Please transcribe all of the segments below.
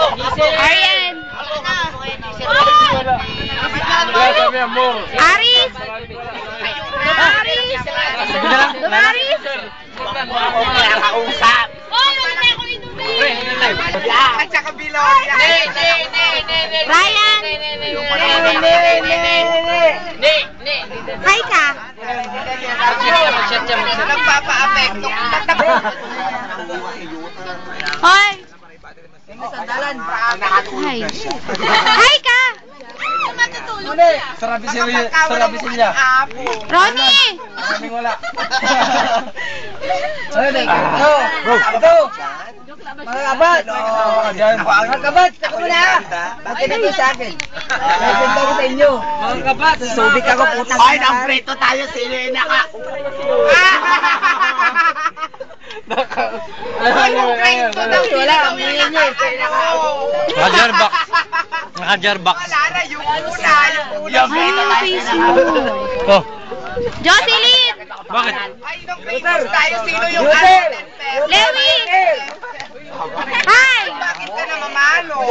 Arian. Aris. Aris. Dumaris. Nakakausap. At saka Bilonia. Ryan. Hi ka. Nagpapa-apekto. Hoy. Hi. Hi ka. Sarabisin niya. Ronnie. Maraming wala. Ito. Mga kabat. Mga kabat, saka mo na. Pakinig ko sa akin. Nagbenta ko sa inyo. Mga kabat. Subik ako putang. Ay, ang preto tayo sino yung Ay, yung preto daw. Wala, amuyin niya. Naka-jarbox. Wala na yung una. Yung preto Ay, tayo. Facebook. Oh. Jocelyn. Bakit? Ay, yung preto tayo sino yung Lewi. Hi. Bakit ka na mamalo?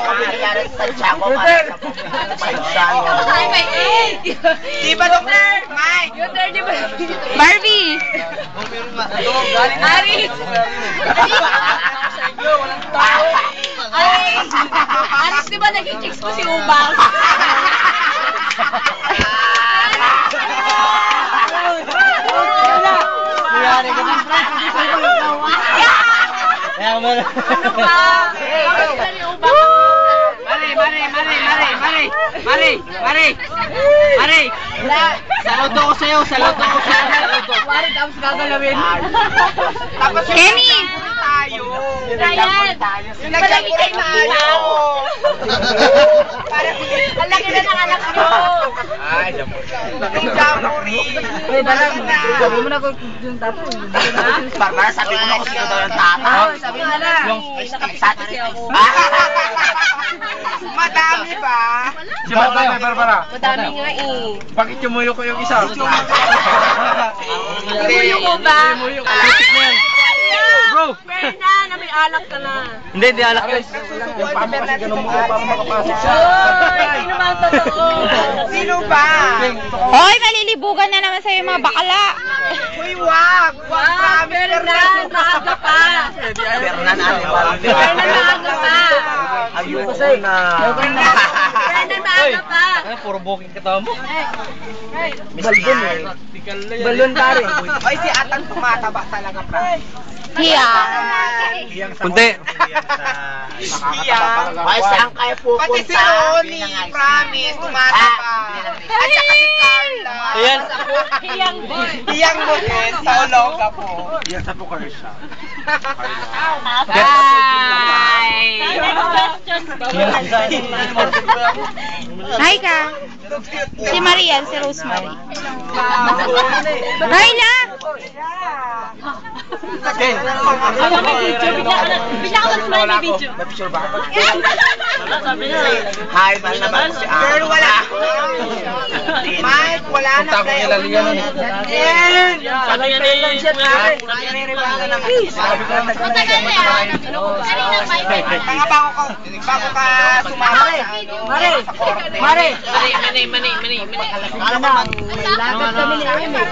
Di ba, Doktor? Mike? Barbie. Aris! Aris, di ba naging chicks ko si Ubang? Mayari ka ng friend. Kaya mo na. Ano ba? Mari! Saludo ko sa'yo, saludo. Wari, tapos gagalawin. Tapos Kenny! tayo. Ryan! Yung nagsabi kayo tayo. Ang laki na ng anak nyo! Ay, yung jamuri. Ay, dalang. Sabi mo na kung yung tato. Barbara, sabi mo na kung sino daw yung tata. Sabi mo na. Madami ba? Si Barbara. Madami nga eh. Bakit yumuyo ko yung isa? Imuyo ko ba? Putik na yan. Bro! Berna, na may alak ka na. Hindi alak yun. Yung pamo kasi ganun mo para makapasok siya. Hoy, sino ba ang totoo? Sino ba? Hoy, malilibugan na naman sa'yo yung mga bakala. Uy, wag! Wag! Berna, maaga pa. Bernan, animal. Berna, maaga pa. Ayun kasi. Berna, maaga pa. Puro booking katawa mo. Balbon eh. Balon pare. Ay, si Atan tumataba talaga, pre. Hiya. Kunti. Ay, saan kayo pupunta? Pati si Ronnie, promise, tumataba. At saka si Carla. Ayan. Hiyang boy. Iyang mo din, sa Ologa po. Yan sa Pukar siya. Bye. Hi ka. Si Marian, si Rosemary. Carla! Okay. Bigla ka mag-smile may video. Na-picture ba? Hi, mahal na ba si Ann? Girl, wala. Mike, wala na. Punta ko kay Lalia nun. Lang siya, pare. Sabi ko lang Matagal na yan. Mga bago ka sumama sa korte. Mare! Mani. Lagat kami ni Amy.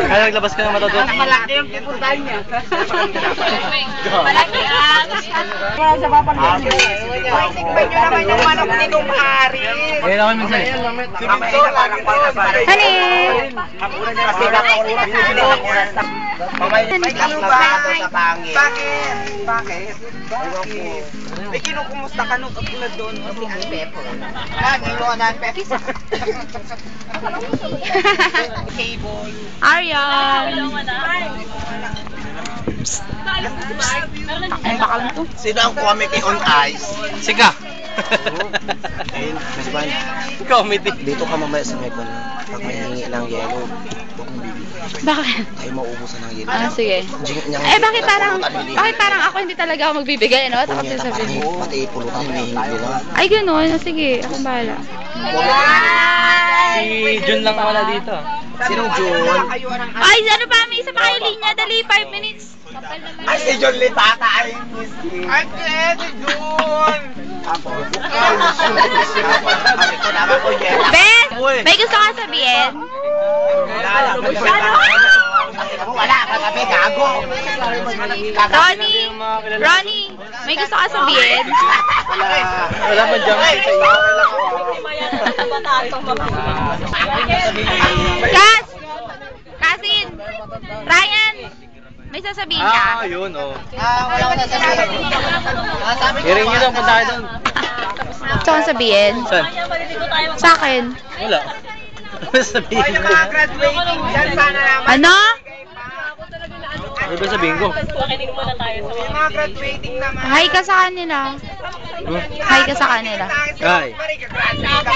Kaya naglabas ka ng matador. Malaki yung pupuntahan niya. Malaki ang. Kaya sa papan ko. Tikman nyo naman yung manok ni Dong Aris. Ayun ako minsan. Si Victor, anak pa na sa Honey! Kasi nakuuras na nakuuras na. Ano ba? Bakit? Bakit? May kinukumusta ka nung katulad doon o si Anpepo? Dito na Anpepo. Cable. Aryan! Ang bakal mo to? Sino ang committee on ice? Sika. Mas man, Comedy. dito ka mamaya sa Mekon. Pag may hingi ng yelo, huwag mong bibili. Bakit? Ay mauubusan ng yelo. Ah, sige. Bakit parang ako hindi talaga ako magbibigay, ano? Takot Punyeta, sasabihin. pati pulutan, hinihingi nila. Ay, gano'n. Sige, akong bahala. Si Jun lang wala dito. Sinong Jun? Ay, ano pa? May isa pa kayo linya. Dali, 5 minutes. Ay, si John Litata ay miskin. Ay, si John. Tapos, ito naman ko, Jen. Ben, may gusto ka sabihin? Wala ka kami, gago. Ronnie, may gusto ka sabihin? Wala pa jump sa iyo. Kasin, Ryan, may sasabihin ka? Yun, oh. Wala ko sasabihin. Hearing nyo lang, punta kayo doon. Gusto kong sabihin? Saan? Sa akin. Wala. Ano sabihin Yung ko? mga graduating dyan, sana naman. Ano? Ano ba sabihin ko? Yung mga graduating naman. Hi ka sa kanila. Hi ka sa kanila. Hi. Graduate ka.